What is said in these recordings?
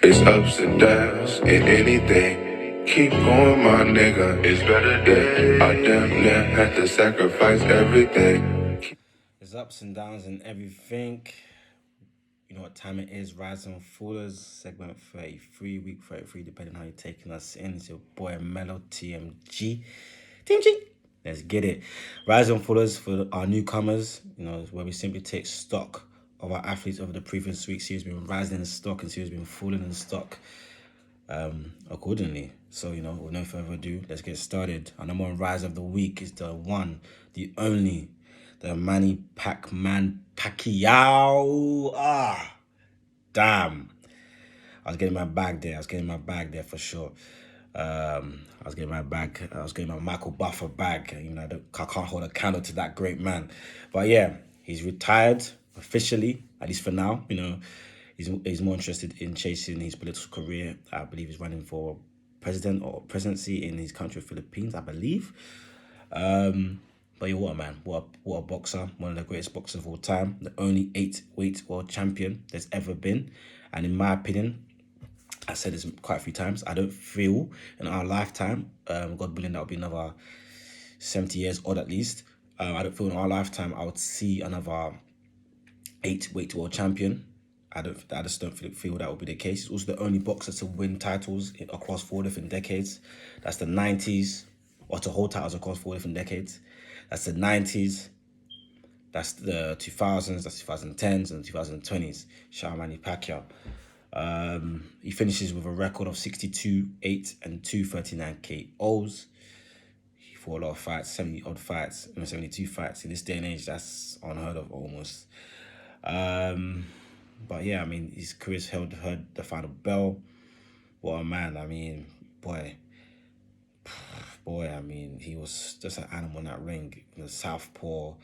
It's ups and downs in anything. Keep going, my nigga. It's better days. I damn near had to sacrifice everything. There's ups and downs in everything. You know what time it is. Rise and Fallers, segment 33, week 33, depending on how you're taking us in. It's your boy Mellow TMG. TMG! Let's get it. Rise and Fallers for our newcomers, where we simply take stock of our athletes over the previous week. See who's been rising in stock and see who's been falling in stock accordingly. So, with no further ado, let's get started. Our number one rise of the week is the one, the only, the Manny Pacquiao. Damn. I was getting my bag there for sure. I was getting my Michael Buffer bag. I can't hold a candle to that great man. But yeah, he's retired officially, at least for now. He's more interested in chasing his political career. I believe he's running for president or presidency in his country, Philippines, I believe. But yeah, what a man, what a boxer, one of the greatest boxers of all time, the only 8-weight world champion there's ever been. And in my opinion, I said this quite a few times, I don't feel in our lifetime, God willing, that'll be another 70 years odd at least. I don't feel in our lifetime I would see another 8-weight world champion. I just don't feel that would be the case. He's also the only boxer to win titles across 4 different decades. That's the 90s, or to hold titles across 4 different decades. That's the 90s, that's the 2000s, that's 2010s, and 2020s. Shout out Manny Pacquiao. He finishes with a record of 62, 8, and 239 KOs. He fought a lot of fights, 70-odd fights, 72 fights. In this day and age, that's unheard of almost. But yeah, his career's heard the final bell. What a man. He was just an animal in that ring. The southpaw,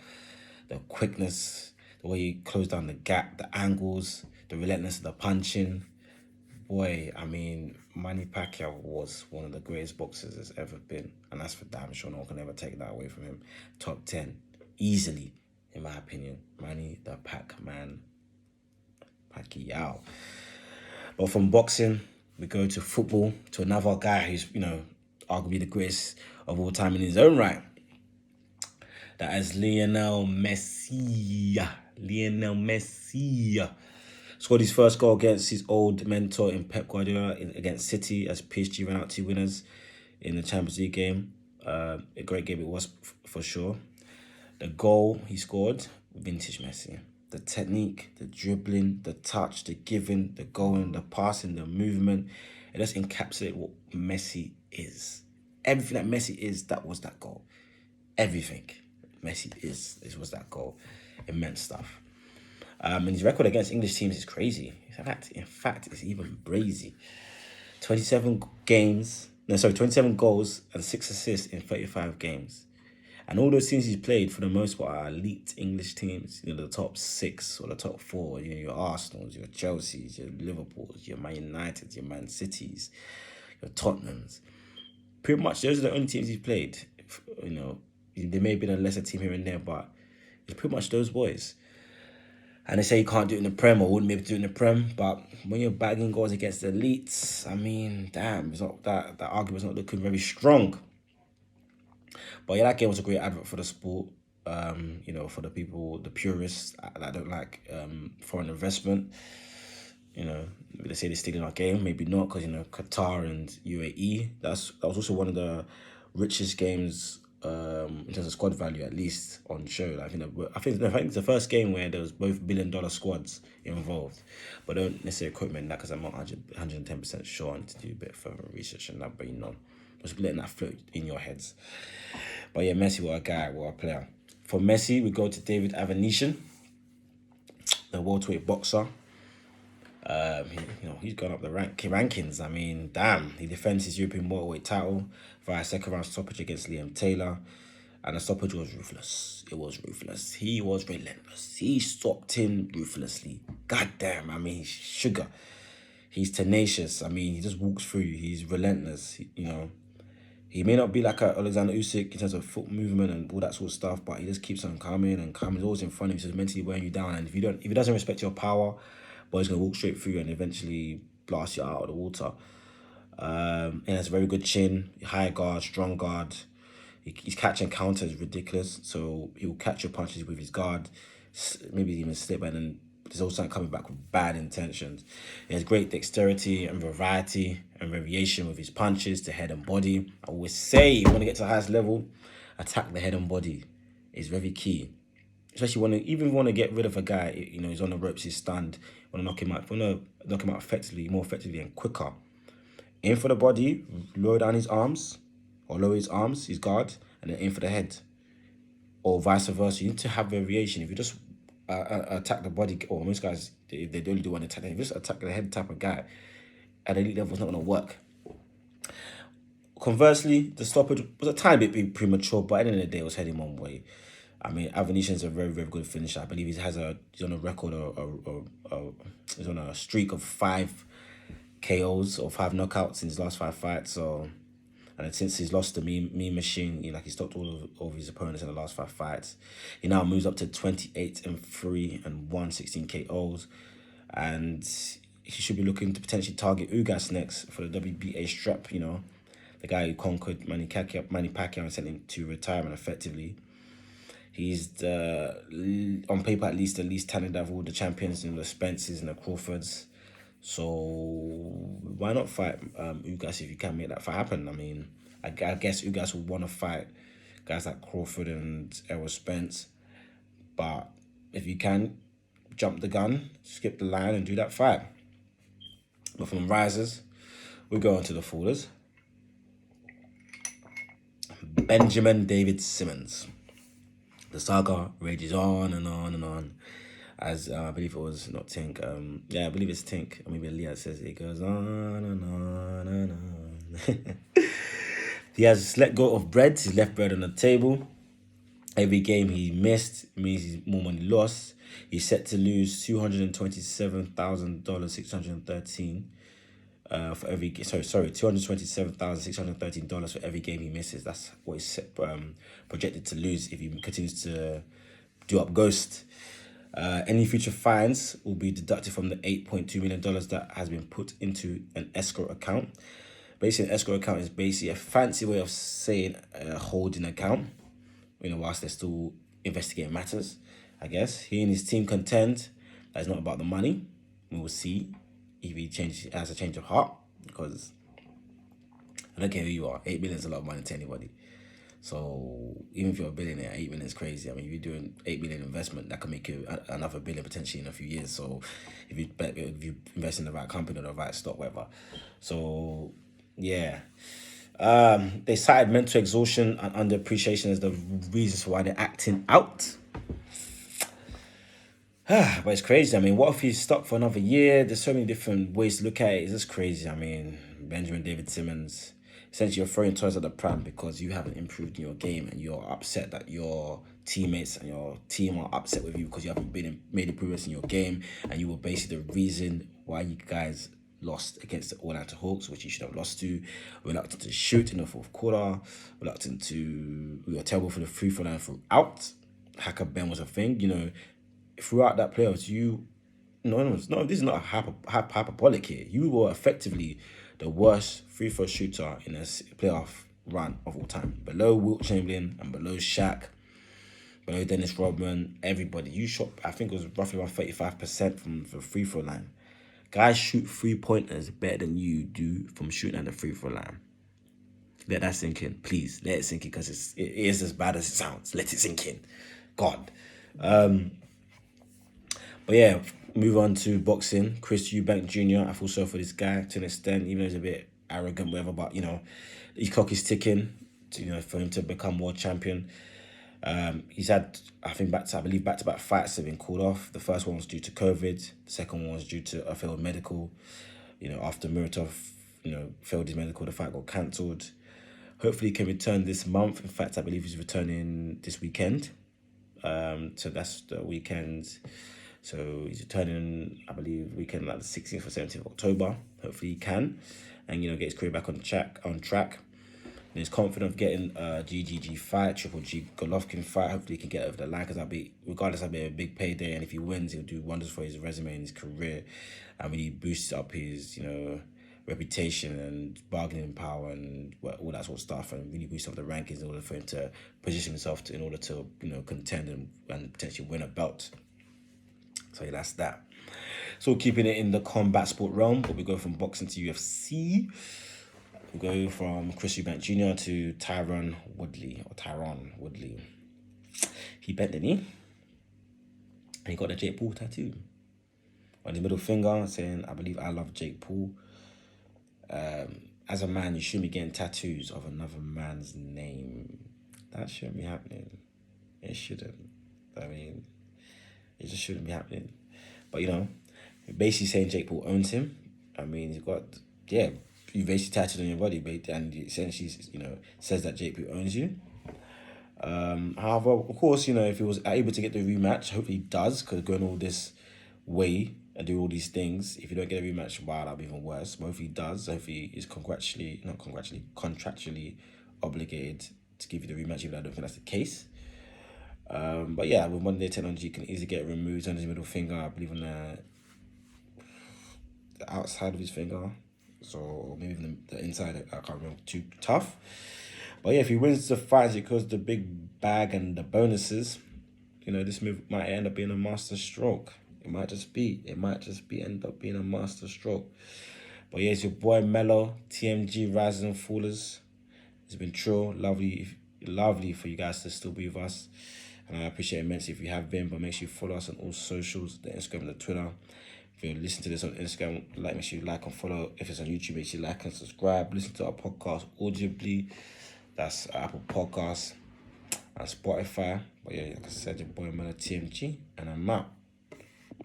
the quickness, the way he closed down the gap, the angles, the relentlessness of the punching. Manny Pacquiao was one of the greatest boxers there's ever been. And that's for damn sure. No one can ever take that away from him. Top 10. Easily, in my opinion. Manny the Pac-Man Pacquiao. But from boxing, we go to football, to another guy who's, arguably the greatest of all time in his own right. That is Lionel Messi. Scored his first goal against his old mentor in Pep Guardiola against City as PSG ran out 2 winners in the Champions League game. A great game it was for sure. The goal he scored, vintage Messi. The technique, the dribbling, the touch, the giving, the going, the passing, the movement. It just encapsulates what Messi is. Everything that Messi is, that was that goal. Everything Messi was that goal. Immense stuff. And his record against English teams is crazy. In fact, it's even brazy. 27 goals and 6 assists in 35 games. And all those teams he's played, for the most part, are elite English teams. The top 6 or the top 4. Your Arsenals, your Chelseas, your Liverpools, your Man Uniteds, your Man Cities, your Tottenhams. Pretty much, those are the only teams he's played. There may have been a lesser team here and there, but it's pretty much those boys. And they say you can't do it in the Prem, or wouldn't be able to do it in the Prem. But when you're bagging goals against the elites, damn, it's not that argument's not looking very strong. But yeah, that game was a great advert for the sport. For the people, the purists that don't like foreign investment. They say they're stealing our game. Maybe not, because Qatar and UAE. That was also one of the richest games in terms of squad value, at least on show. I think it's the first game where there was both $1 billion squads involved. But don't necessarily quote me on that, because I'm not 110% sure. I need to do a bit further research on that. But just letting that float in your heads. But yeah, Messi, what a guy, what a player. For Messi, we go to David Avanesysan, the welterweight boxer. He's gone up the rankings. Damn, he defends his European welterweight title via second round stoppage against Liam Taylor, and the stoppage was ruthless. It was ruthless. He was relentless. He stopped him ruthlessly. God damn, he's sugar. He's tenacious. He just walks through. He's relentless. He may not be like a Alexander Usyk in terms of foot movement and all that sort of stuff, but he just keeps on coming and coming. He's always in front of you, so he's mentally wearing you down. And if he doesn't respect your power, but he's gonna walk straight through and eventually blast you out of the water. And has a very good chin, high guard, strong guard. His catch and counter is ridiculous. So he will catch your punches with his guard, maybe even slip, and then there's also coming back with bad intentions. He has great dexterity and variety and variation with his punches to head and body. I always say, you want to get to the highest level, attack the head and body. It's very key. Especially when even if you want to get rid of a guy, he's on the ropes, he's stunned. You want to knock him out. If you want to knock him out more effectively and quicker. Aim for the body, lower down his arms, or lower his arms, his guard, and then aim for the head. Or vice versa. You need to have variation. If you just attack the body, or most guys, they only do one attack. If you just attack the head type of guy, at elite level, it's not going to work. Conversely, the stoppage was a tiny bit premature, but at the end of the day, it was heading one way. I mean, Avanesysan is a very, very good finisher. I believe he's on a record, he's on a streak of 5 KOs or 5 knockouts in his last 5 fights. So, and since he's lost the meme machine, he stopped all of his opponents in the last 5 fights. He now moves up to 28-3 and 116 KOs, and he should be looking to potentially target Ugas next for the WBA strap. The guy who conquered Manny Pacquiao and sent him to retirement effectively. He's on paper at least talented of all the champions and the Spencers and the Crawfords. So why not fight Ugas if you can make that fight happen? I mean, I guess Ugas will want to fight guys like Crawford and Errol Spence. But if you can, jump the gun, skip the line and do that fight. But from risers, we go on to the fallers. Benjamin David Simmons. The saga rages on and on and on. As I believe it was not Tink. I believe it's Tink. Or maybe Leah says it goes on and on and on. He has let go of bread. He's left bread on the table. Every game he missed means he's more money lost. He's set to lose $227,613 for every $227,613 for every game he misses. That's what he's set, projected to lose if he continues to do up ghost. Any future fines will be deducted from the $8.2 million that has been put into an escrow account. Basically, an escrow account is basically a fancy way of saying a holding account, whilst they're still investigating matters, I guess. He and his team contend that it's not about the money. We will see if he has a change of heart, because I don't care who you are, 8 million is a lot of money to anybody. So even if you're a billionaire, 8 million is crazy. I mean, if you're doing 8 million investment, that can make you another billion potentially in a few years. So if you invest in the right company or the right stock, whatever. So yeah, they cited mental exhaustion and underappreciation as the reasons for why they're acting out. But it's crazy. I mean, what if he's stuck for another year? There's so many different ways to look at it. It's just crazy. I mean, Benjamin David Simmons, essentially you're throwing toys at the pram because you haven't improved in your game and you're upset that your teammates and your team are upset with you because you haven't made improvements in your game, and you were basically the reason why you guys lost against the Atlanta Hawks, which you should have lost to. Reluctant to shoot in the fourth quarter. We were terrible for the free throw line throughout. Hacker Ben was a thing, throughout that playoffs, this is not hyperbolic here. You were effectively the worst free throw shooter in a playoff run of all time. Below Wilt Chamberlain and below Shaq, below Dennis Rodman, everybody. You shot, I think it was roughly around 35% from the free throw line. Guys shoot 3-pointers better than you do from shooting at the free throw line. Let that sink in, please. Let it sink in, because it is as bad as it sounds. Let it sink in. God. But yeah, move on to boxing. Chris Eubank Jr. I feel sorry for this guy to an extent, even though he's a bit arrogant, whatever. But his clock is ticking. For him to become world champion. He's had, I believe back-to-back fights have been called off. The first one was due to COVID. The second one was due to a failed medical. After Muratov, failed his medical, the fight got cancelled. Hopefully he can return this month. In fact, I believe he's returning this weekend. So that's the weekend. So he's returning, I believe, weekend like the 16th or 17th of October. Hopefully he can, and get his career back on track. he's confident of getting a GGG fight, Triple G Golovkin fight. Hopefully he can get over the line, because regardless, that'll be a big payday. And if he wins, he'll do wonders for his resume and his career. And really boosts up his, reputation and bargaining power and all that sort of stuff, and really boost up the rankings in order for him to position himself in order to contend and potentially win a belt. So yeah, that's that. So keeping it in the combat sport realm, but we go from boxing to UFC. We go from Chris Eubank Jr. to Tyron Woodley. He bent the knee and he got a Jake Paul tattoo on his middle finger saying, "I believe I love Jake Paul." As a man, you shouldn't be getting tattoos of another man's name. That shouldn't be happening. It shouldn't. I mean, it just shouldn't be happening. But, basically saying Jake Paul owns him. I mean, he's got, you basically tattooed on your body, and it essentially, says that Jake Paul owns you. However, of course, if he was able to get the rematch, hopefully he does, because going all this way and do all these things, if you don't get a rematch, wow, that'll be even worse. But if he does, if he is contractually obligated to give you the rematch, even though I don't think that's the case. But yeah, with modern day technology, you can easily get it removed on his middle finger, I believe on the outside of his finger. So maybe even the inside, I can't remember, too tough. But yeah, if he wins the fight, because the big bag and the bonuses, this move might end up being a master stroke. It might just end up being a master stroke. But yeah, it's your boy Mello, TMG Rising and Fallers. It's been true, lovely for you guys to still be with us. And I appreciate it immensely if you have been, but make sure you follow us on all socials, the Instagram and the Twitter. If you're listening to this on Instagram, make sure you like and follow. If it's on YouTube, make sure you like and subscribe. Listen to our podcast audibly. That's Apple Podcasts and Spotify. But yeah, like I said, your boy Mello TMG, and I'm out.